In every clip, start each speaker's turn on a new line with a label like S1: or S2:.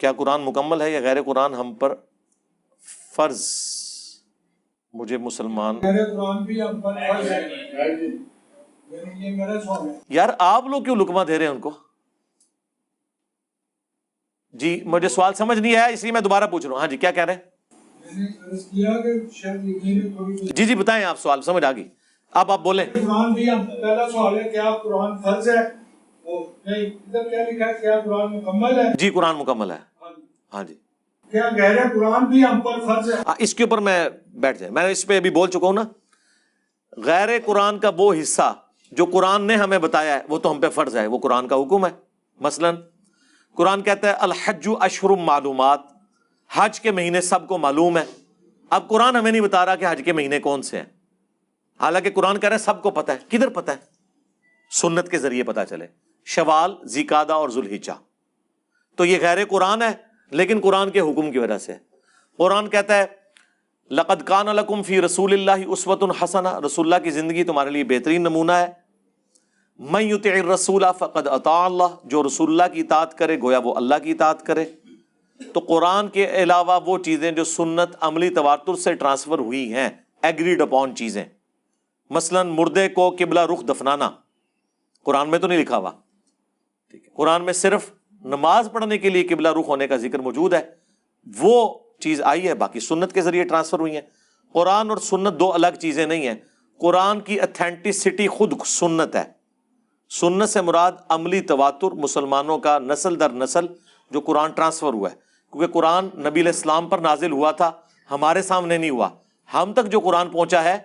S1: کیا قرآن مکمل ہے یا غیر قرآن ہم پر فرض؟ مجھے مسلمان
S2: غیر قرآن بھی ہم پر فرض ہے، یہ میرا سوال ہے۔
S1: یار آپ لوگ کیوں لقمہ دے رہے ہیں ان کو؟ جی مجھے سوال سمجھ نہیں آیا، اس لیے میں دوبارہ پوچھ رہا ہوں۔ ہاں جی کیا کہہ رہے ہیں؟
S2: میں نے عرض کیا کہ شاید لکھنے میں تھوڑی
S1: جی بتائیں، آپ سوال سمجھ آ گئی، اب آپ بولیں۔
S2: قرآن بھی ہم پہلا سوال ہے، کیا قرآن فرض ہے؟ وہ نہیں، ادھر کیا لکھا ہے، کیا قرآن مکمل ہے؟
S1: جی قرآن مکمل ہے۔ ہاں جی
S2: کیا غیر قرآن بھی ہم پر فرض ہے؟
S1: اس کے اوپر میں بیٹھ جائیں، میں اس پہ ابھی بول چکا ہوں نا۔ غیر قرآن کا وہ حصہ جو قرآن نے ہمیں بتایا ہے وہ تو ہم پہ فرض ہے، وہ قرآن کا حکم ہے۔ مثلا قرآن کہتا ہے الحج اشہر معلومات، حج کے مہینے سب کو معلوم ہے۔ اب قرآن ہمیں نہیں بتا رہا کہ حج کے مہینے کون سے ہیں، حالانکہ قرآن کہہ رہا ہے سب کو پتہ ہے۔ کدھر پتہ ہے؟ سنت کے ذریعے پتہ چلے، شوال، ذیقعدہ اور ذوالحجہ۔ تو یہ غیر قرآن ہے لیکن قرآن کے حکم کی وجہ سے۔ قرآن کہتا ہے لقد کان لکم فی رسول اللہ اسوۃ حسنہ، رسول اللہ کی زندگی تمہارے لیے بہترین نمونہ ہے۔ من یطع الرسول فقد اطاع اللہ، جو رسول اللہ کی اطاعت کرے گویا وہ اللہ کی اطاعت کرے۔ تو قرآن کے علاوہ وہ چیزیں جو سنت عملی تواتر سے ٹرانسفر ہوئی ہیں، ایگریڈ اپون چیزیں، مثلا مردے کو قبلہ رخ دفنانا، قرآن میں تو نہیں لکھا ہوا، ٹھیک ہے، قرآن میں صرف نماز پڑھنے کے لیے قبلہ رخ ہونے کا ذکر موجود ہے، وہ چیز آئی ہے، باقی سنت کے ذریعے ٹرانسفر ہوئی ہیں۔ قرآن اور سنت دو الگ چیزیں نہیں ہیں، قرآن کی اتھینٹسٹی خود سنت ہے۔ سنت سے مراد عملی تواتر، مسلمانوں کا نسل در نسل جو قرآن ٹرانسفر ہوا ہے، کیونکہ قرآن نبی علیہ السلام پر نازل ہوا تھا، ہمارے سامنے نہیں ہوا۔ ہم تک جو قرآن پہنچا ہے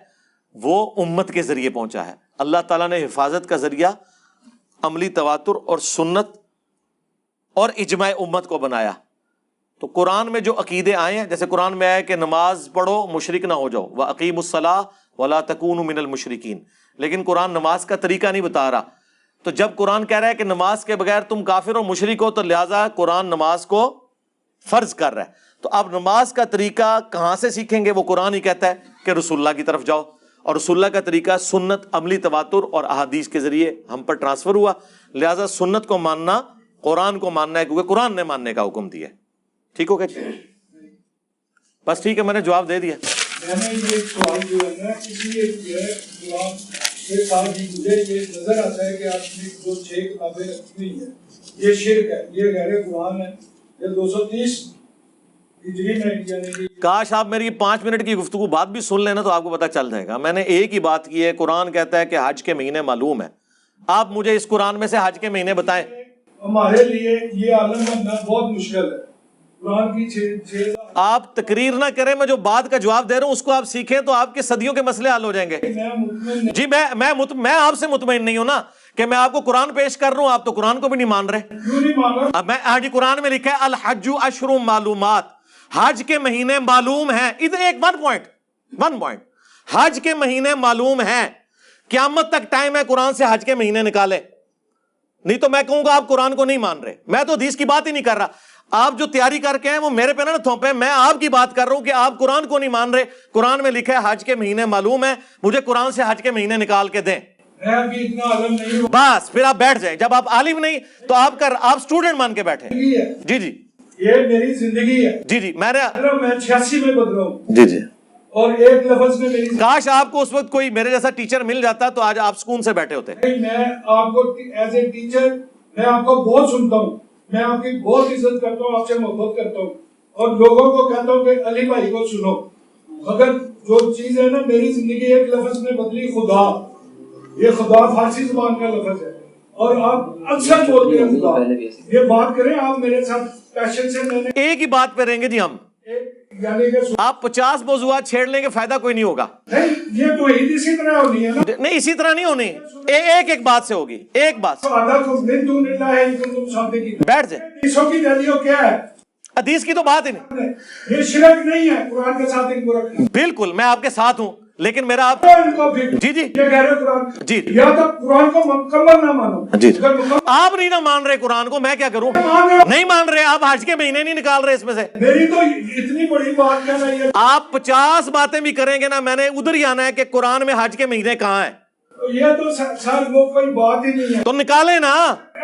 S1: وہ امت کے ذریعے پہنچا ہے۔ اللہ تعالیٰ نے حفاظت کا ذریعہ عملی تواتر اور سنت اور اجماع امت کو بنایا۔ تو قرآن میں جو عقیدے آئے ہیں، جیسے قرآن میں آیا کہ نماز پڑھو مشرک نہ ہو جاؤ، وَأَقِیمُوا الصَّلَاةَ وَلَا تَكُونُوا مِنَ الْمُشْرِكِينَ، لیکن قرآن نماز کا طریقہ نہیں بتا رہا۔ تو جب قرآن کہہ رہا ہے کہ نماز کے بغیر تم کافر و مشرک ہو، تو لہٰذا قرآن نماز کو فرض کر رہا ہے۔ تو اب نماز کا طریقہ کہاں سے سیکھیں گے؟ وہ قرآن ہی کہتا ہے کہ رسول اللہ کی طرف جاؤ، اور رسول اللہ کا طریقہ سنت عملی تواتر اور احادیث کے ذریعے ہم پر ٹرانسفر ہوا، لہٰذا سنت کو ماننا قرآن کو ماننا ہے، کیونکہ قرآن نے ماننے کا حکم دیا ہے۔ ٹھیک ہو گیا؟ بس ٹھیک ہے، میں نے جواب دے دیا۔
S2: میں نے یہ سوال جو ہے نا، اس لیے جواب کے ساتھ ہی مجھے یہ نظر آتا ہے کہ آپ نے جو 6 کتابیں رکھی ہوئی ہیں یہ شرک ہے، یہ غیر قرآن ہے، یہ 230 ہجری میں یعنی کہ
S1: کاش آپ میری 5 منٹ کی گفتگو بات بھی سن لینا تو آپ کو پتہ چل جائے گا۔ میں نے ایک ہی بات کی ہے، قرآن کہتا ہے کہ حج کے مہینے معلوم ہے، آپ مجھے اس قرآن میں سے حج کے مہینے بتائیں۔
S2: ہمارے لیے یہ عالم بننا بہت مشکل ہے۔ قرآن کی 6
S1: آپ تقریر نہ کریں، میں جو بات کا جواب دے رہا ہوں اس کو آپ سیکھیں تو آپ کے صدیوں کے مسئلے حل ہو جائیں گے۔ جی میں آپ سے مطمئن نہیں ہوں نا کہ میں آپ کو قرآن پیش کر رہا ہوں، آپ تو قرآن کو بھی نہیں مان رہے۔
S2: کیوں نہیں مانا؟
S1: اب میں جی قرآن میں لکھا ہے الحج اشہر معلومات، حج کے مہینے معلوم ہیں۔ ادھر ایک ون پوائنٹ، حج کے مہینے معلوم ہیں، قیامت تک ٹائم ہے قرآن سے حج کے مہینے نکالیں، نہیں تو میں کہوں گا آپ قرآن کو نہیں مان رہے۔ میں تو حدیث کی بات ہی نہیں کر رہا، آپ جو تیاری کر کے ہیں وہ میرے پہ نہ تھوپیں، میں آپ کی بات کر رہا ہوں کہ آپ قرآن کو نہیں مان رہے۔ قرآن میں لکھا ہے حج کے مہینے معلوم ہے، مجھے قرآن سے حج کے مہینے نکال کے دیں۔
S2: میں ابھی اتنا عالم نہیں ہوں۔
S1: بس پھر آپ بیٹھ جائیں، جب آپ عالم نہیں تو آپ اسٹوڈنٹ مان کے بیٹھے۔ جی
S2: یہ میری زندگی ہے۔
S1: جی میں
S2: 86 میں بدلا ہوں،
S1: جی
S2: اور ایک لفظ میں میری
S1: کاش آپ کو اس وقت کوئی میرے جیسا ٹیچر مل جاتا تو آج آپ سکون سے بیٹھے ہوتے۔
S2: میں آپ کو ایز اے ٹیچر میں آپ کو بہت سنتا ہوں، میں آپ کی بہت عزت کرتا ہوں، آپ سے محبت کرتا ہوں، اور لوگوں کو کہتا ہوں کہ علی بھائی کو سنو، مگر جو چیز ہے نا میری زندگی ایک لفظ میں بدلی، خدا۔ یہ خدا فارسی زبان کا لفظ ہے اور آپ اکثر بولتے ہیں خدا۔ یہ بات کریں آپ میرے ساتھ پیشن سے، میں نے
S1: ایک ہی بات پہ رہیں گے جی ہم،
S2: یعنی کہ
S1: آپ 50 موضوعات چھیڑ لیں گے، فائدہ کوئی نہیں ہوگا۔
S2: نہیں، یہ تو عید اسی طرح ہونی ہے نا۔
S1: نہیں اسی طرح نہیں ہونی، ایک بات سے ہوگی، ایک بات۔ بیٹھ جائیں،
S2: حدیثوں کی ویلیو کیا ہے؟
S1: حدیث کی تو بات ہی نہیں۔
S2: یہ شرک نہیں ہے قرآن کے ساتھ ان کو رکھنا۔
S1: بالکل میں آپ کے ساتھ ہوں، لیکن میرا آپ جی
S2: یہ کہہ رہے قرآن
S1: جی
S2: یا تو قرآن کو مکمل نہ مانو۔
S1: آپ نہیں نہ مان رہے قرآن کو، میں کیا کروں؟ نہیں مان رہے آپ، حج کے مہینے نہیں نکال رہے اس میں سے۔
S2: میری تو اتنی بڑی بات کہنا ہے،
S1: آپ 50 باتیں بھی کریں گے نا، میں نے ادھر ہی آنا ہے کہ قرآن میں حج کے مہینے کہاں ہیں۔
S2: یہ تو سر وہ کوئی بات ہی نہیں ہے۔
S1: تو نکالیں نا۔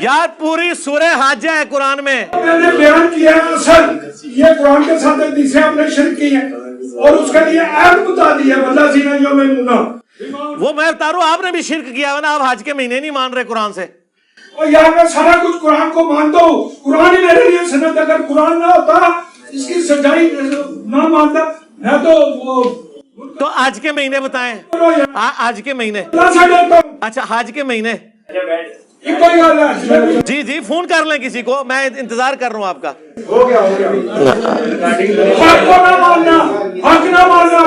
S1: یار پوری سورہ حاجہ ہے قرآن میں.
S2: میں نے بیان کیا ہے اصل یہ قرآن کے ساتھ حدیثیں آپ نے شرک کی ہیں اور اس کے لیے ایپ بتا دی ہے واللہ زینہ یومنونا.
S1: وہ میں بتا رہا ہوں آپ نے بھی شرک کیا ہے نا, آپ حج کے مہینے نہیں مان رہے قرآن سے.
S2: اور یار میں سارا کچھ قرآن کو مانتا ہوں, قرآن ہی میرے لیے سند. اگر قرآن نہ ہوتا اس کی سچائی نہ مانتا میں
S1: تو آج کے مہینے بتائیں, آج کے مہینے. اچھا حج کے مہینے جی جی فون کر لیں کسی کو, میں انتظار کر رہا ہوں آپ کا.
S2: ہو گیا حق کو نہ ماننا, حق نہ ماننا.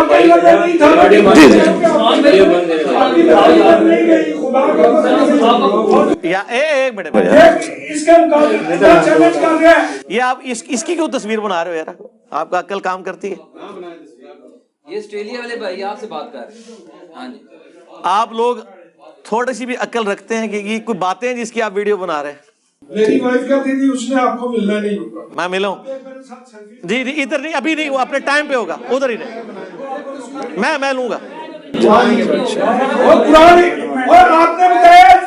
S1: یا ایک منٹ
S2: اس کے مقابلے چیلنج کر رہے ہیں.
S1: یہ آپ اس کی کیوں تصویر بنا رہے ہو یار, آپ کا عقل کام کرتی ہے.
S3: یہ آسٹریلیا والے بھائی آپ سے بات کر رہے ہیں. ہاں جی
S1: آپ لوگ تھوڑی سی بھی عقل رکھتے ہیں کہ یہ کوئی باتیں ہیں جس کی آپ ویڈیو بنا رہے ہیں.
S2: میری وائف کہتی تھی اس نے آپ کو ملنا نہیں.
S1: میں ملوں جی جی ادھر نہیں, ابھی نہیں, وہ اپنے ٹائم پہ ہوگا, ادھر ہی نہیں, میں لوں گا.
S2: اور قرآن اور آپ نے بتایا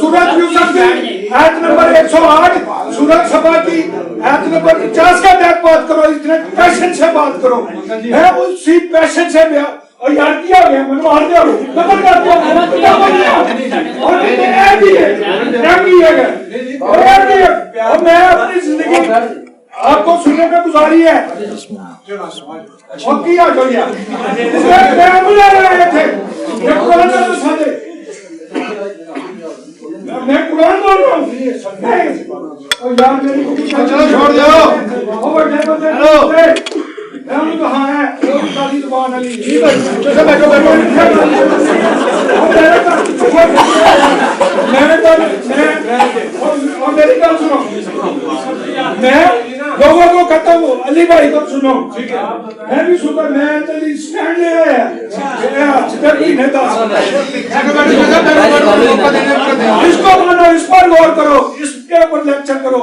S2: سورۃ یوسف کی آیت نمبر 108, سورۃ سبا کی آیت نمبر 50 کا تک بات کرو, اتنے پیشن سے بات کرو. میں اسی پیشن سے اور یار کیا گیا میں مار دیا قتل کر دیا اور میں اپنی زندگی آپ کو سننے میں گزاری ہے. اور کیا جو رہے تھے میں قرآن بول رہا ہوں. چھوڑ دو کہاں ہے زبان علی میری بات سنو, میں لوگوں کو کہتا ہوں علی بھائی کو سنو, میں بھی سنتا, میں اسٹینڈ لے آیا اس کو مانو, اس پر غور کرو, اس کے اوپر لیکچر کرو.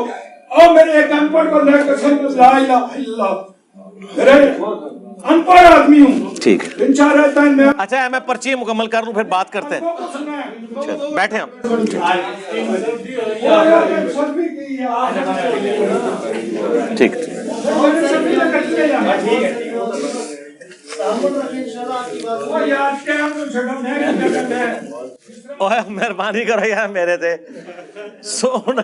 S2: اور میرے ایک ان پڑھ کو لے کر لا الہ الا اللہ, ان پڑھ آدمی ہوں.
S1: ٹھیک ہے
S2: ان چار رہتا ہے.
S1: اچھا میں پرچی مکمل کر لوں پھر بات کرتے ہیں. بیٹھے ہم ٹھیک. مہربانی کرو یار میرے تھے سونا.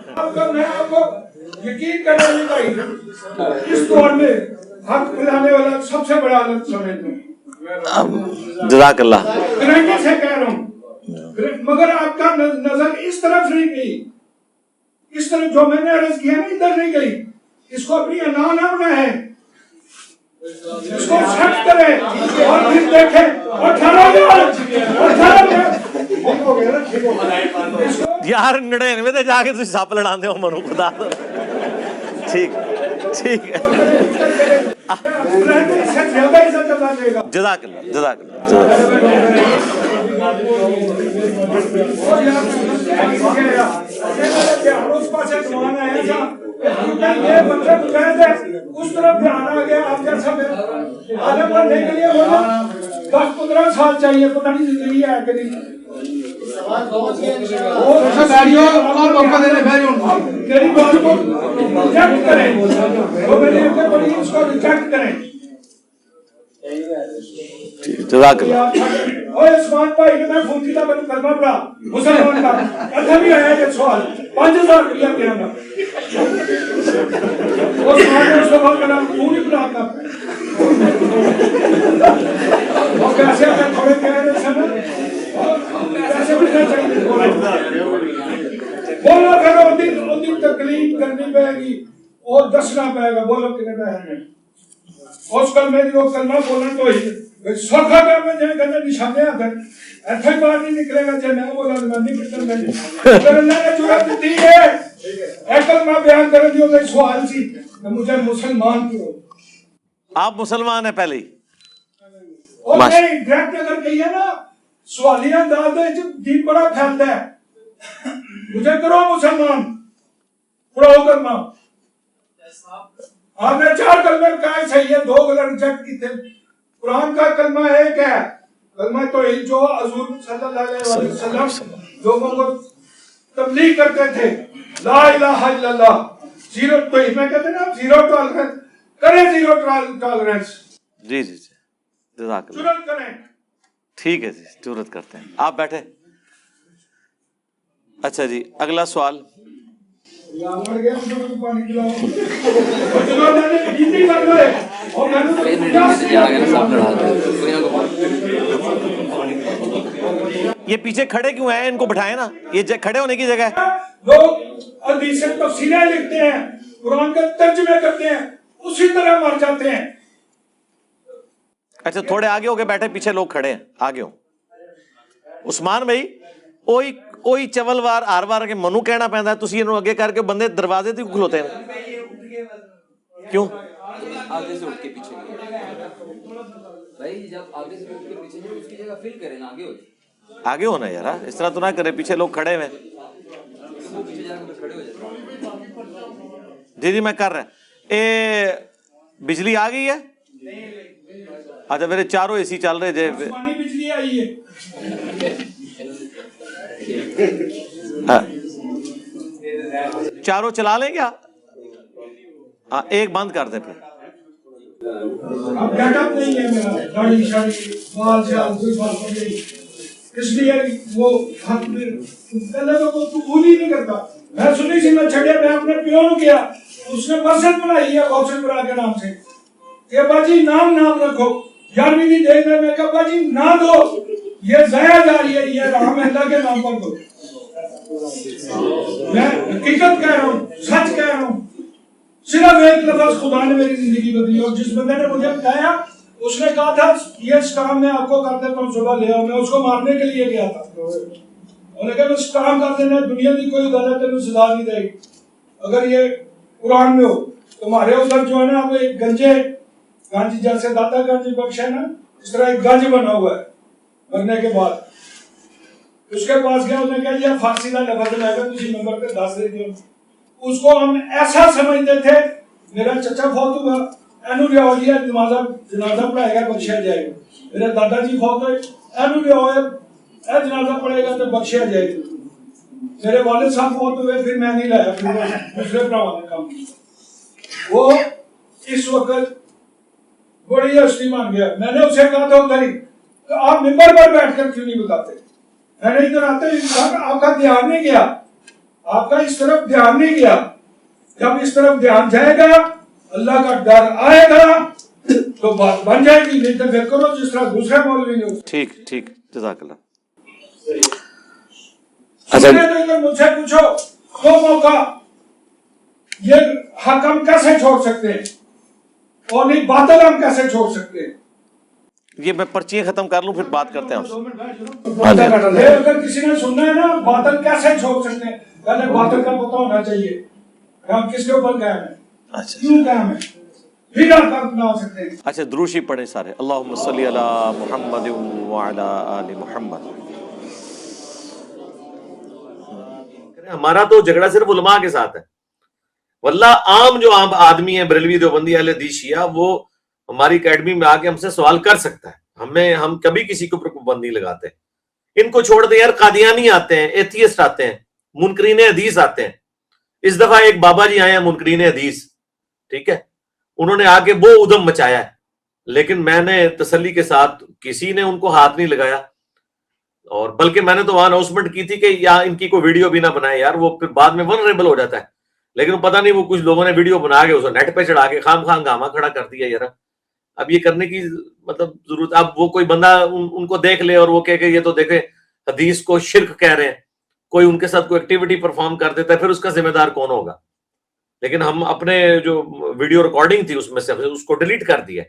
S2: یقین کرنے بھائی اس دور میں حق پھیلانے والا سب سے بڑا عالم سمجھتے ہیں.
S1: جزاک اللہ.
S2: گرانٹی سے کہہ رہا ہوں, مگر آپ کا نظر اس طرف نہیں گئی, اس طرف جو میں نے عرض کیا نا ادھر نہیں گئی. اس کو اپنی انا نہ بنائے, اس کو سخت کرے اور پھر دیکھے. اور
S1: یار 99 تے جا کے تسی سپ لڑاندے ہو منو خدا. ٹھیک ٹھیک ہے جزاک اللہ جزاک
S2: اس طرف دھیان آ گیا. آپ جیسا عالم بننے کے لیے 10-15 سال چاہیے, پتہ نہیں زندگی ہے کہ نہیں. میری بات کو ریجیکٹ کریں, وہ میں نے بڑی اس کو ریجیکٹ کریں.
S1: جزاک اللہ.
S2: اور عثمان بھائی کے میں فون کیا میں نے کلمہ پڑھا مسلمان کا ادھر بھی آیا یہ سوال 5000 روپیہ دیا گا. عثمان نے اس کو بات کرا تو نہیں پڑھا تھا اور پیسے اگر تھوڑے کہہ رہے سن پیسے ملنا چاہیے. بولو کرو ان تکلیف کرنی پڑے گی اور دسنا پڑے گا. بولو کتنے پیسے ہیں اس کلمے کی وہ کلمہ بولنا تو ہی سوکھا کر میں جائے گا نشانے آ گئے ایسا ہی بات نہیں نکلے گا. جب میں بولا تو میں نہیں پھر میں اگر اللہ نے ضرورت دی ہے ایک کلمہ بیان کرنے دیو میں سوال سی کہ مجھے مسلمان کرو.
S1: آپ مسلمان ہیں پہلے ہی
S2: اور نہیں ڈائریکٹ اگر کہیے نا سوالی انداز ہے دین بڑا پھیلتا ہے. مجھے کرو مسلمان پڑھو کرنا. آپ نے 4 کلمے کہے صحیح ہے, 2 غلط ریجیکٹ کیتے. قرآن کا کلمہ ایک ہے, کلمہ توحید جو حضور صلی اللہ علیہ وسلم لوگوں کو تبلیغ کرتے تھے. لا الہ الا اللہ. زیرو تو میں کہتے ہیں نا زیرو ٹالرنس کریں, زیرو ٹالرنس.
S1: جی جی جی جزاک اللہ.
S2: جرات کریں.
S1: ٹھیک ہے جی, ضرورت کرتے ہیں. آپ بیٹھے. اچھا جی, اگلا سوال.
S2: لڑ گیا تو پانی پلاؤ. اور جنہوں نے ہندی کر لے اور میں
S1: یہ پیچھے کھڑے کیوں ہیں؟ ان کو بٹھائیں نا, یہ کھڑے ہونے کی جگہ ہے.
S2: لوگ حدیث تفسیریں لکھتے ہیں, قرآن کا ترجمے کرتے ہیں, اسی طرح مر جاتے ہیں.
S1: اچھا تھوڑے آگے ہو کے بیٹھے, پیچھے لوگ کھڑے ہیں, آگے ہو. عثمان بھائی اوہی چول وار ہر وار کے منو کہنا پیندا ہے, تسی انہوں اگے کر کے بندے دروازے تے کھلوتے ہیں کیوں؟
S3: آگے سے اٹھ کے پیچھے بھائی, جب آگے سے اٹھ کے پیچھے جائے اس کی جگہ فل کریں نا, آگے ہو جائے.
S1: آگے ہونا یار, اس طرح تو نہ کرے, پیچھے لوگ کھڑے ہوئے.
S3: پیچھے جا کے کھڑے ہو جاتے.
S1: جی جی میں کر رہا. اے بجلی آ گئی ہے؟ اچھا میرے چاروں اے سی چل رہے جے.
S2: آسمانی بجلی آئی ہے.
S1: چاروں چلا لیں کیا؟ ہاں ایک بند کر دیں پھر.
S2: اب گیٹ اپ نہیں ہے میرا, داڑھی شاڑھی بال شال کوئی بات نہیں, اس لیے وہ حق میں پہلے تو قبول ہی نہیں کرتا. میں سنی سی میں چھڑیا, میں اپنے پیو نو کیا, اس نے مسجد بنائی ہے غوث البرا کے نام سے کہ باجی نام رکھو. 11ویں کی دیکھ میں کہا باجی نہ دو, یہ ضائع جا رہی ہے, یہ رحم اللہ کے نام پر دو. میں حقیقت کہہ رہا ہوں, سچ کہہ رہا ہوں. صرف ایک لفظ خدا نے میری زندگی بدلی, اور جس بندے نے مجھے بتایا اس نے کہا تھا یہ کام میں آپ کو کر دیتا ہوں, صبح لے آؤ. میں اس کو مارنے کے لیے گیا تھا, اور لیکن اس کام کر دینا, دنیا کی کوئی غلط تمہیں سزا نہیں دے گی اگر یہ قرآن میں ہو. تمہارے ادھر جو ہے نا وہ ایک گنج جیسے داتا گنج بخش ہے نا, اس طرح ایک گنج بنا ہوا ہے مرنے کے بعد. اس کے پاس گیا, اس نے کہا یہ فارسی کا لفظ لے کر کسی نمبر پہ 10 دے دیا. اس کو ہم ایسا سمجھتے تھے, میرا چچا فوت ہوا, اینو لیا ہو جائے جنازہ پڑھائے گا بخشیا جائے گا. میرے دادا جی فوت ہوئے, اینو لیا ہوئے اے جنازہ پڑھے گا تو بخشیا جائے گا. میرے والد صاحب فوت ہوئے, پھر میں نہیں لایا, پھر دوسرے بھراؤں نے کام کیا. وہ اس وقت بڑی ہستی مان گیا. میں نے اسے کہا تھا ادھر ہی, تو آپ ممبر پر بیٹھ کر کیوں نہیں بتاتے؟ میں نے ادھر آتے ہی کہا آپ کا دھیان نہیں گیا, آپ کا اس طرف دھیان نہیں گیا. جب اس طرف دھیان جائے گا, اللہ کا ڈر آئے گا تو بات بن جائے گی. نہیں تو پھر کرو جس طرح دوسرے مولوی نے.
S1: ٹھیک جزاک اللہ.
S2: اچھا تو ادھر مجھ سے پوچھو دو موقع یہ حق ہم کیسے چھوڑ سکتے ہیں اور نہیں باطل ہم کیسے چھوڑ سکتے ہیں؟
S1: یہ میں پرچیاں ختم کر لوں پھر بات کرتے ہیں.
S2: اگر کسی نے سننا ہے نا باطل کیسے چھوڑ سکتے ہیں, پہلے باطل کا پتہ ہونا چاہیے ہم کس کے اوپر قائم ہیں, کیوں قائم ہیں, پھر آپ اپنا سکتے ہیں.
S1: اچھا دروشی پڑھیں سارے. اللہم صلی علی محمد وعلی آل محمد. ہمارا تو جھگڑا صرف علماء کے ساتھ ہے, واللہ عام جو عام آدمی ہے بریلوی دیوبندی اہل حدیث شیعہ وہ ہماری اکیڈمی میں آ کے ہم سے سوال کر سکتا ہے. ہم کبھی کسی کے اوپر پابند نہیں لگاتے. ان کو چھوڑ دیں یار, قادیانی آتے ہیں, ایتھیسٹ آتے ہیں, منکرین حدیث آتے ہیں. اس دفعہ ایک بابا جی آئے ہیں منکرین حدیث, ٹھیک ہے, انہوں نے آ کے وہ ادھم مچایا ہے, لیکن میں نے تسلی کے ساتھ کسی نے ان کو ہاتھ نہیں لگایا. اور بلکہ میں نے تو وہاں اناؤنسمنٹ کی تھی کہ یا ان کی کوئی ویڈیو بھی نہ بنائے یار, وہ پھر بعد میں ولنریبل ہو جاتا ہے. لیکن پتہ نہیں وہ کچھ لوگوں نے ویڈیو بنا کے اسے نیٹ پہ چڑھا کے خام گاما کھڑا کر دیا. یار اب یہ کرنے کی مطلب ضرورت, اب وہ کوئی بندہ ان کو دیکھ لے اور وہ کہے کہ یہ تو دیکھیں حدیث کو شرک کہہ رہے ہیں, کوئی ان کے ساتھ کوئی ایکٹیویٹی پرفارم کر دیتا ہے, پھر اس کا ذمہ دار کون ہوگا؟ لیکن ہم اپنے جو ویڈیو ریکارڈنگ تھی اس میں سے اس کو ڈیلیٹ کر دیا,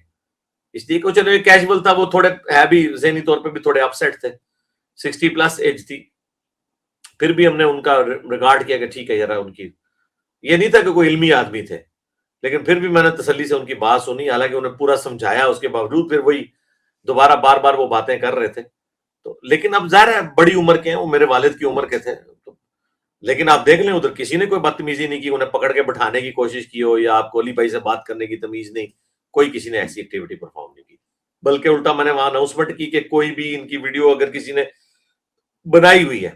S1: اس لیے کہ چلو یہ کیجول تھا, وہ تھوڑے ہے بھی ذہنی طور پہ بھی تھوڑے اپ سیٹ تھے, 60+ ایج تھی. پھر بھی ہم نے ان کا ریگارڈ کیا کہ ٹھیک ہے یار, ان کی یہ نہیں تھا کہ کوئی علمی آدمی تھے, لیکن پھر بھی میں نے تسلی سے ان کی بات سنی, حالانکہ انہیں پورا سمجھایا, اس کے باوجود پھر وہی دوبارہ بار وہ باتیں کر رہے تھے. تو لیکن اب ظاہر ہے بڑی عمر کے ہیں, وہ میرے والد کی عمر کے تھے, لیکن آپ دیکھ لیں ادھر کسی نے کوئی بدتمیزی نہیں کی, انہیں پکڑ کے بٹھانے کی کوشش کی ہو, یا آپ کو علی بھائی سے بات کرنے کی تمیز نہیں, کوئی کسی نے ایسی ایکٹیویٹی پرفارم نہیں کی. بلکہ الٹا میں نے وہاں اناؤنسمنٹ کی کہ کوئی بھی ان کی ویڈیو اگر کسی نے بنائی ہوئی ہے,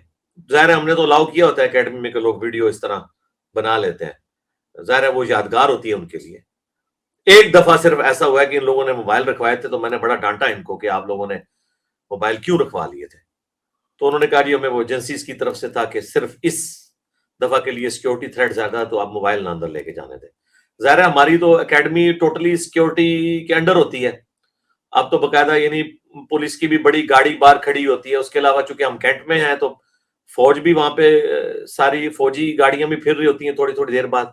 S1: ظاہر ہے ہم نے تو الاؤ کیا ہوتا ہے اکیڈمی میں کہ لوگ ویڈیو اس طرح بنا لیتے ہیں. ظاہر ہے وہ یادگار ہوتی ہے ان کے لیے. ایک دفعہ صرف ایسا ہوا ہے کہ ان لوگوں نے موبائل رکھوائے تھے تو میں نے بڑا ڈانٹا ان کو کہ آپ لوگوں نے موبائل کیوں رکھوا لیے تھے. تو انہوں نے کہا جی ہمیں وہ ایجنسیز کی طرف سے تھا کہ صرف اس دفعہ کے لیے سیکیورٹی تھریٹ زیادہ تو آپ موبائل نہ اندر لے کے جانے دیں. ظاہر ہے ہماری تو اکیڈمی ٹوٹلی سیکیورٹی کے انڈر ہوتی ہے. اب تو باقاعدہ یعنی پولیس کی بھی بڑی گاڑی باہر کھڑی ہوتی ہے. اس کے علاوہ چونکہ ہم کینٹ میں ہیں تو فوج بھی وہاں پہ ساری فوجی گاڑیاں بھی پھر رہی ہوتی ہیں تھوڑی تھوڑی دیر بعد.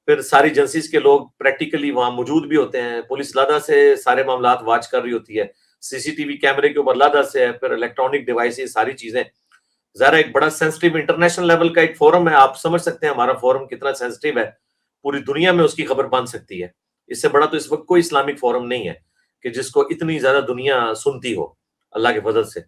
S1: پھر ساری ایجنسیز کے لوگ پریکٹیکلی وہاں موجود بھی ہوتے ہیں. پولیس لادہ سے سارے معاملات واچ کر رہی ہوتی ہے. سی سی ٹی وی کیمرے کے اوپر لادہ سے ہے. پھر الیکٹرانک ڈیوائسز ساری چیزیں. ظاہر ایک بڑا سینسٹیو انٹرنیشنل لیول کا ایک فورم ہے. آپ سمجھ سکتے ہیں ہمارا فورم کتنا سینسٹیو ہے. پوری دنیا میں اس کی خبر بن سکتی ہے. اس سے بڑا تو اس وقت کوئی اسلامک فورم نہیں ہے کہ جس کو اتنی زیادہ دنیا سنتی ہو اللہ کے فضل سے.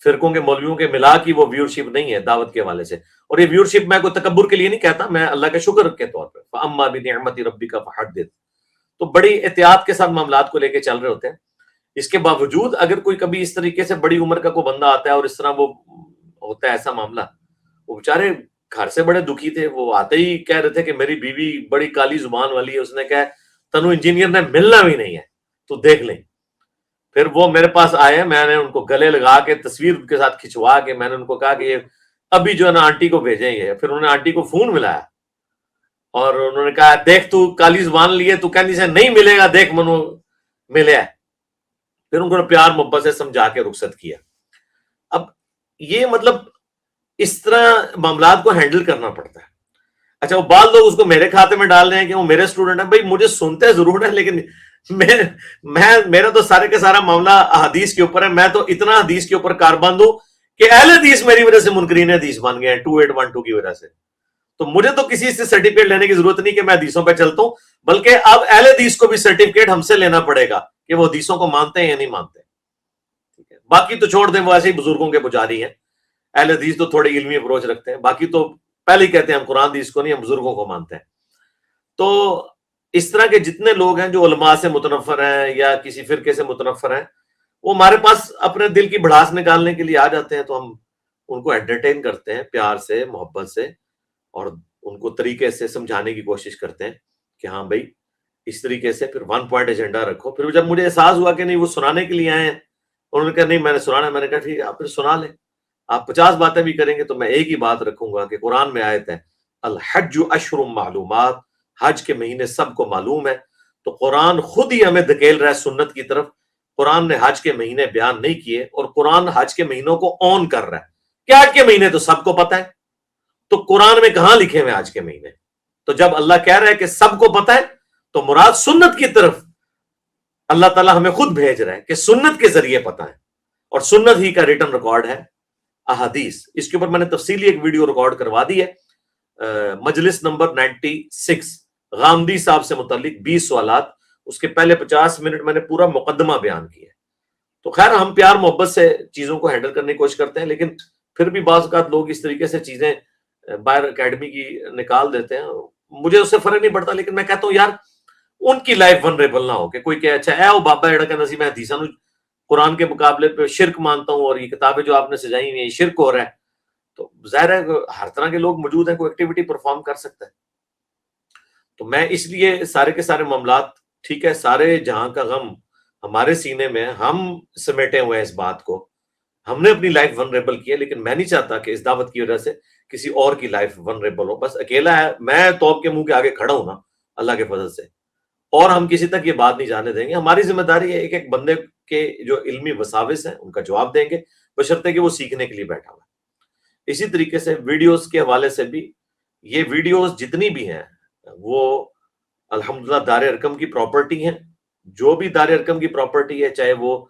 S1: فرقوں کے مولویوں کے ملا کی وہ ویورشپ نہیں ہے دعوت کے حوالے سے. اور یہ ویورشپ میں کوئی تکبر کے لیے نہیں کہتا, میں اللہ کے شکر کے طور پہ فَأَمَّا بِنِعْمَتِ رَبِّكَ فَحَدِّثْ. تو بڑی احتیاط کے ساتھ معاملات کو لے کے چل رہے ہوتے ہیں. اس کے باوجود اگر کوئی کبھی اس طریقے سے بڑی عمر کا کوئی بندہ آتا ہے اور اس طرح وہ ہوتا ہے ایسا معاملہ, وہ بیچارے گھر سے بڑے دکھی تھے. وہ آتے ہی کہہ رہے تھے کہ میری بیوی بڑی کالی زبان والی ہے, اس نے کہا تنو انجینئر نے ملنا بھی نہیں ہے تو دیکھ لیں. پھر وہ میرے پاس آئے, میں نے ان کو گلے لگا کے تصویر کے ساتھ کھنچوا کے میں نے ان کو کہا کہ یہ ابھی جو ہے نا آنٹی کو بھیجیں گے. پھر انہوں نے آنٹی کو فون ملایا اور انہوں نے کہا دیکھ تو کالی زبان لیے تو کہنی سے نہیں ملے گا, دیکھ منو ملے. پھر ان کو پیار محبت سے سمجھا کے رخصت کیا. اب یہ مطلب اس طرح معاملات کو ہینڈل کرنا پڑتا ہے. اچھا وہ بعض لوگ اس کو میرے کھاتے میں ڈال رہے ہیں کہ وہ میرے اسٹوڈنٹ ہیں. بھائی مجھے سنتے ضرور ہیں لیکن میرا تو سارے کا سارا معاملہ حدیث کے اوپر ہے. میں تو اتنا حدیث کے اوپر کاربند ہوں کہ اہل حدیث میری وجہ سے منکرین حدیث بن گئے ہیں 2812 کی وجہ سے. تو مجھے تو کسی سے سرٹیفکیٹ لینے کی ضرورت نہیں کہ میں حدیثوں پہ چلتا ہوں, بلکہ اب اہل حدیث کو بھی سرٹیفکیٹ ہم سے لینا پڑے گا کہ وہ حدیثوں کو مانتے ہیں یا نہیں مانتے. ٹھیک ہے, باقی تو چھوڑ دیں, وہ ایسے ہی بزرگوں کے پجاری ہیں. اہل حدیث تو تھوڑی علمی اپروچ رکھتے ہیں, باقی تو پہلے ہی کہتے ہیں ہم قرآن حدیث کو نہیں, ہم بزرگوں کو مانتے ہیں. تو اس طرح کے جتنے لوگ ہیں جو علماء سے متنفر ہیں یا کسی فرقے سے متنفر ہیں, وہ ہمارے پاس اپنے دل کی بھڑاس نکالنے کے لیے آ جاتے ہیں. تو ہم ان کو انٹرٹین کرتے ہیں پیار سے, محبت سے, اور ان کو طریقے سے سمجھانے کی کوشش کرتے ہیں کہ ہاں بھائی اس طریقے سے. پھر 1 پوائنٹ ایجنڈا رکھو. پھر جب مجھے احساس ہوا کہ نہیں وہ سنانے کے لیے آئے ہیں, انہوں نے کہا نہیں میں نے سنانا ہے, میں نے کہا ٹھیک ہے آپ پھر سنا لیں. آپ 50 باتیں بھی کریں گے تو میں ایک ہی بات رکھوں گا کہ قرآن میں آیت ہے الحج اشہر معلومات, حج کے مہینے سب کو معلوم ہے. تو قرآن خود ہی ہمیں دھکیل رہا ہے سنت کی طرف. قرآن نے حج کے مہینے بیان نہیں کیے اور قرآن حج کے مہینوں کو آن کر رہا ہے کہ حج کے مہینے تو سب کو پتہ ہے. تو قرآن میں کہاں لکھے ہوئے حج کے مہینے؟ تو جب اللہ کہہ رہا ہے کہ سب کو پتہ ہے تو مراد سنت کی طرف اللہ تعالیٰ ہمیں خود بھیج رہا ہے کہ سنت کے ذریعے پتہ ہے. اور سنت ہی کا ریٹن ریکارڈ ہے احادیث. اس کے اوپر میں نے تفصیلی ایک ویڈیو ریکارڈ کروا دی ہے, مجلس نمبر 96 غامدی صاحب سے متعلق 20 سوالات. اس کے پہلے 50 منٹ میں نے پورا مقدمہ بیان کیا. تو خیر ہم پیار محبت سے چیزوں کو ہینڈل کرنے کی کوشش کرتے ہیں, لیکن پھر بھی بعض اوقات لوگ اس طریقے سے چیزیں باہر اکیڈمی کی نکال دیتے ہیں. مجھے اس سے فرق نہیں پڑتا, لیکن میں کہتا ہوں یار ان کی لائف ونریبل نہ ہو کہ کوئی کہ اچھا اے او بابا ایڑا کہ نسی میں حدیثاں قرآن کے مقابلے پہ شرک مانتا ہوں اور یہ کتابیں جو آپ نے سجائی ہوئی ہیں یہ شرک ہو رہا ہے. تو ظاہر ہے ہر طرح کے لوگ موجود ہیں, کوئی ایکٹیویٹی پرفارم کر سکتا ہے. تو میں اس لیے سارے کے سارے معاملات ٹھیک ہے, سارے جہاں کا غم ہمارے سینے میں, ہم سمیٹے ہوئے ہیں اس بات کو, ہم نے اپنی لائف ونریبل کی ہے. لیکن میں نہیں چاہتا کہ اس دعوت کی وجہ سے کسی اور کی لائف ونریبل ہو. بس اکیلا ہے, میں توپ کے منہ کے آگے کھڑا ہوں نا اللہ کے فضل سے, اور ہم کسی تک یہ بات نہیں جانے دیں گے. ہماری ذمہ داری ہے ایک ایک بندے کے جو علمی وساوس ہیں ان کا جواب دیں گے, بشرطے کہ وہ سیکھنے کے لیے بیٹھا ہوا ہے. اسی طریقے سے ویڈیوز کے حوالے سے بھی, یہ ویڈیوز جتنی بھی ہیں وہ الحمدللہ دار ارقم کی پراپرٹی ہیں. جو بھی دار ارقم کی پراپرٹی ہے, چاہے وہ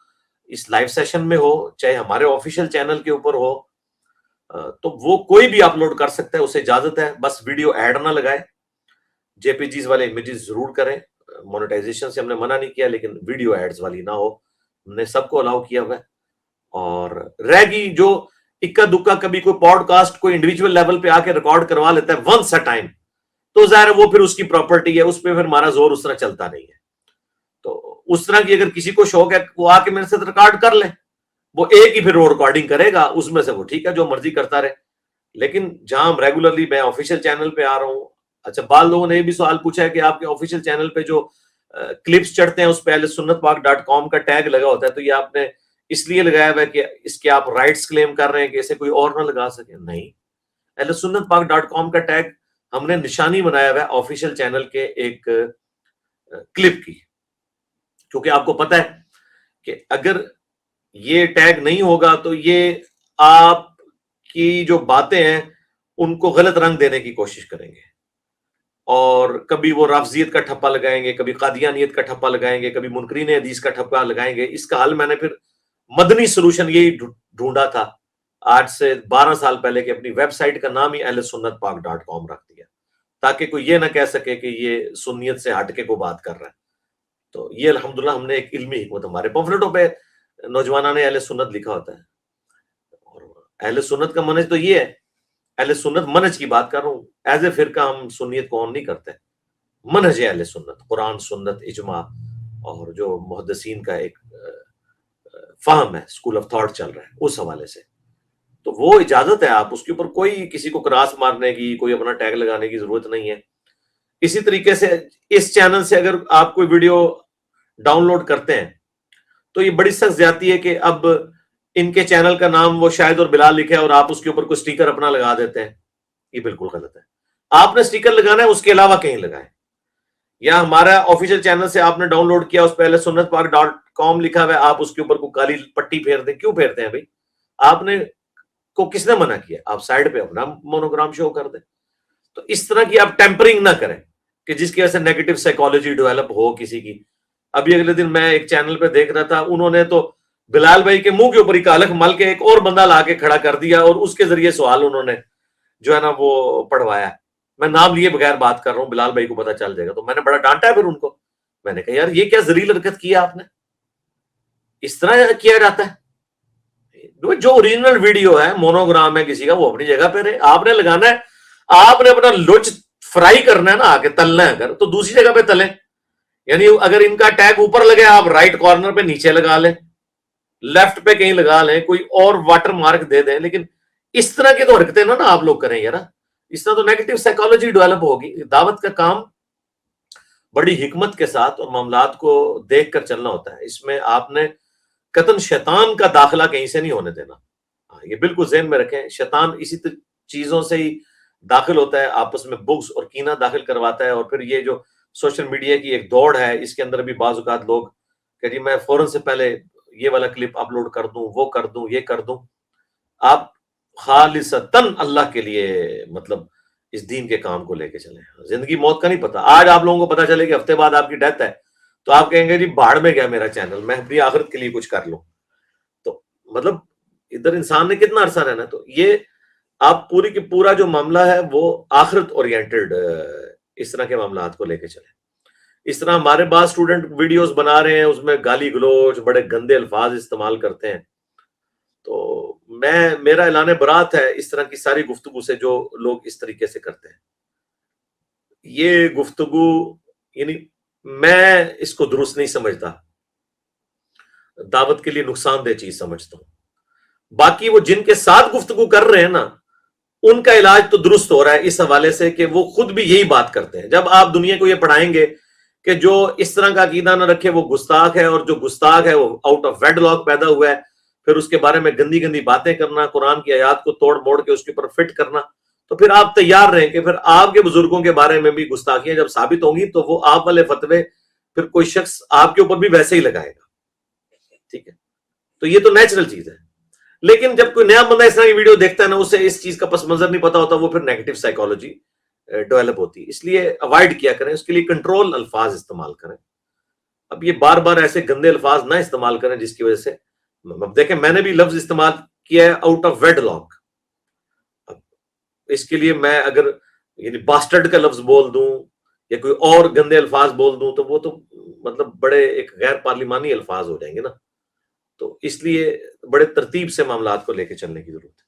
S1: اس لائیو سیشن میں ہو, چاہے ہمارے آفیشیل چینل کے اوپر ہو, تو وہ کوئی بھی اپلوڈ کر سکتا ہے, اسے اجازت ہے. بس ویڈیو ایڈ نہ لگائے, جے پی جیز والے امیجز ضرور کریں. مونیٹائزیشن سے ہم نے منع نہیں کیا, لیکن ویڈیو ایڈز والی نہ ہو. ہم نے سب کو الاؤ کیا ہوا ہے. اور رہ گئی جو اکا دکا کبھی کوئی پوڈ کاسٹ کوئی انڈیویجول لیول پہ آ کے ریکارڈ کروا لیتا ہے ونس اے ٹائم, تو ظاہر ہے وہ پھر اس کی پراپرٹی ہے, اس پہ پھر ہمارا زور اس طرح چلتا نہیں ہے. تو اس طرح کی اگر کسی کو شوق ہے وہ آ کے میرے ساتھ ریکارڈ کر لیں, وہ ایک ہی پھر وہ ریکارڈنگ کرے گا, اس میں سے وہ ٹھیک ہے جو مرضی کرتا رہے. لیکن جہاں ہم ریگولرلی, میں آفیشیل چینل پہ آ رہا ہوں,
S4: اچھا بعض لوگوں نے یہ بھی سوال پوچھا ہے کہ آپ کے آفیشیل چینل پہ جو کلپس چڑھتے ہیں اس پہ ahlsunnatpak.com کا ٹیگ لگا ہوتا ہے، تو یہ آپ نے اس لیے لگایا ہوا ہے کہ اس کے آپ رائٹس کلیم کر رہے ہیں کہ اسے کوئی اور نہ لگا سکے؟ نہیں، ahlsunnatpak.com کا ٹیگ ہم نے نشانی بنایا ہوا ہے آفیشیل چینل کے ایک کلپ کی، کیونکہ آپ کو پتہ ہے کہ اگر یہ ٹیگ نہیں ہوگا تو یہ آپ کی جو باتیں ہیں ان کو غلط رنگ دینے کی کوشش کریں گے، اور کبھی وہ رافضیت کا ٹھپا لگائیں گے، کبھی قادیانیت کا ٹھپا لگائیں گے، کبھی منکرین حدیث کا ٹھپا لگائیں گے۔ اس کا حل میں نے پھر مدنی سلوشن یہی ڈھونڈا تھا آج سے 12 سال پہلے، کہ اپنی ویب سائٹ کا نام ہی ahlsunnatpak.com رکھ دیا، تاکہ کوئی یہ نہ کہہ سکے کہ یہ سنیت سے ہٹ کے کو بات کر رہا ہے۔ تو یہ الحمدللہ ہم نے ایک علمی حکمت، ہمارے پمفلٹوں پہ نوجوانوں نے اہل سنت لکھا ہوتا ہے، اور اہل سنت کا منہج تو یہ ہے، اہل سنت منہج کی بات کر رہا ہوں، ایز اے فرقہ ہم سنیت کو آن نہیں کرتے، منہج اہل سنت قرآن سنت اجماع اور جو محدثین کا ایک فہم ہے، اسکول آف تھاٹ چل رہا ہے، اس حوالے سے تو وہ اجازت ہے، آپ اس کے اوپر کوئی کسی کو کراس مارنے کی، کوئی اپنا ٹیگ لگانے کی ضرورت نہیں ہے۔ اسی طریقے سے اس چینل سے اگر آپ کوئی ویڈیو ڈاؤن لوڈ کرتے ہیں تو یہ بڑی سخت زیادتی ہے کہ اب ان کے چینل کا نام وہ شاہد اور بلال لکھے اور آپ اس کے اوپر کوئی سٹیکر اپنا لگا دیتے ہیں، یہ بالکل غلط ہے۔ آپ نے سٹیکر لگانا ہے، اس کے علاوہ کہیں لگائیں، یا ہمارا آفیشیل چینل سے آپ نے ڈاؤن لوڈ کیا، اس پہ ahlsunnatpak.com لکھا ہوا ہے، آپ اس کے اوپر کوئی کالی پٹی پھیر دیں، کیوں پھیرتے ہیں بھائی؟ آپ نے کو کس نے منع کیا؟ آپ سائڈ پہ اپنا مونوگرام شو کر دیں۔ تو اس طرح کی آپ ٹیمپرنگ نہ کریں کہ جس کی وجہ سے نیگیٹو سائیکالوجی ڈیولپ ہو کسی کی۔ ابھی اگلے دن میں ایک چینل پہ دیکھ رہا تھا، انہوں نے تو بلال بھائی کے منہ کے اوپر ہی کالک مل کے ایک اور بندہ لا کے کھڑا کر دیا، اور اس کے ذریعے سوال انہوں نے جو ہے نا وہ پڑھوایا۔ میں نام لیے بغیر بات کر رہا ہوں، بلال بھائی کو پتہ چل جائے گا، تو میں نے بڑا ڈانٹا ہے پھر ان کو، میں نے کہا یار یہ کیا ذلیل حرکت کیا آپ نے، اس طرح کیا جاتا ہے؟ جو اوریجنل ویڈیو ہے، مونوگرام ہے کسی کا، وہ اپنی جگہ پہ رہے، آپ نے لگانا ہے، آپ نے اپنا لچ فرائی کرنا ہے نا، آگے تلنا ہے اگر تو دوسری جگہ پہ تلیں، یعنی اگر ان کا ٹیگ اوپر لگے آپ رائٹ کارنر پہ نیچے لگا لیں، لیفٹ پہ کہیں لگا لیں، کوئی اور واٹر مارک دے دیں، لیکن اس طرح کی تو حرکتیں نا آپ لوگ کریں یار، اس طرح تو نیگیٹو سائیکالوجی ڈیولپ ہوگی۔ دعوت کا کام بڑی حکمت کے ساتھ اور معاملات کو دیکھ کر چلنا ہوتا ہے، اس میں آپ نے قطعاً شیطان کا داخلہ کہیں سے نہیں ہونے دینا، یہ بالکل ذہن میں رکھیں، شیطان اسی چیزوں سے ہی داخل ہوتا ہے، آپس میں بغض اور کینہ داخل کرواتا ہے، اور پھر یہ جو سوشل میڈیا کی ایک دوڑ ہے، اس کے اندر بھی بعض اوقات لوگ کہ جی میں فوراً سے پہلے یہ والا کلپ اپلوڈ کر دوں، وہ کر دوں، یہ کر دوں۔ آپ خالصتاً اللہ کے لیے مطلب اس دین کے کام کو لے کے چلیں، زندگی موت کا نہیں پتہ۔ آج آپ لوگوں کو پتہ چلے کہ ہفتے بعد آپ کی ڈیتھ ہے تو آپ کہیں گے جی بھاڑ میں گیا میرا چینل، میں اپنی آخرت کے لیے کچھ کر لوں۔ تو مطلب ادھر انسان نے کتنا عرصہ رہنا، تو یہ آپ پوری کی پورا جو معاملہ ہے وہ آخرت اورینٹڈ اس طرح کے معاملات کو لے کے چلیں۔ اس طرح ہمارے بعض اسٹوڈنٹ ویڈیوز بنا رہے ہیں، اس میں گالی گلوچ، بڑے گندے الفاظ استعمال کرتے ہیں، تو میرا اعلان برات ہے اس طرح کی ساری گفتگو سے جو لوگ اس طریقے سے کرتے ہیں۔ یہ گفتگو یعنی میں اس کو درست نہیں سمجھتا، دعوت کے لیے نقصان دہ چیز سمجھتا ہوں۔ باقی وہ جن کے ساتھ گفتگو کر رہے ہیں نا، ان کا علاج تو درست ہو رہا ہے اس حوالے سے کہ وہ خود بھی یہی بات کرتے ہیں۔ جب آپ دنیا کو یہ پڑھائیں گے کہ جو اس طرح کا عقیدہ نہ رکھے وہ گستاخ ہے، اور جو گستاخ ہے وہ آؤٹ آف ویڈ لاک پیدا ہوا ہے، پھر اس کے بارے میں گندی گندی باتیں کرنا، قرآن کی آیات کو توڑ موڑ کے اس کے اوپر فٹ کرنا، تو پھر آپ تیار رہیں کہ پھر آپ کے بزرگوں کے بارے میں بھی گستاخیاں جب ثابت ہوں گی تو وہ آپ والے فتوے پھر کوئی شخص آپ کے اوپر بھی ویسے ہی لگائے گا، ٹھیک ہے؟ تو یہ تو نیچرل چیز ہے۔ لیکن جب کوئی نیا بندہ اس طرح کی ویڈیو دیکھتا ہے نا، اسے اس چیز کا پس منظر نہیں پتا ہوتا، وہ پھر نیگیٹو سائیکالوجی ڈیولپ ہوتی ہے، اس لیے اوائڈ کیا کریں، اس کے لیے کنٹرول الفاظ استعمال کریں۔ اب یہ بار بار ایسے گندے الفاظ نہ استعمال کریں جس کی وجہ سے، اب دیکھیں میں نے بھی لفظ استعمال کیا ہے آؤٹ آف ویڈ لاک، اس کے لیے میں اگر یعنی باسٹرڈ کا لفظ بول دوں یا کوئی اور گندے الفاظ بول دوں تو وہ تو مطلب بڑے ایک غیر پارلیمانی الفاظ ہو جائیں گے نا، تو اس لیے بڑے ترتیب سے معاملات کو لے کے چلنے کی ضرورت ہے۔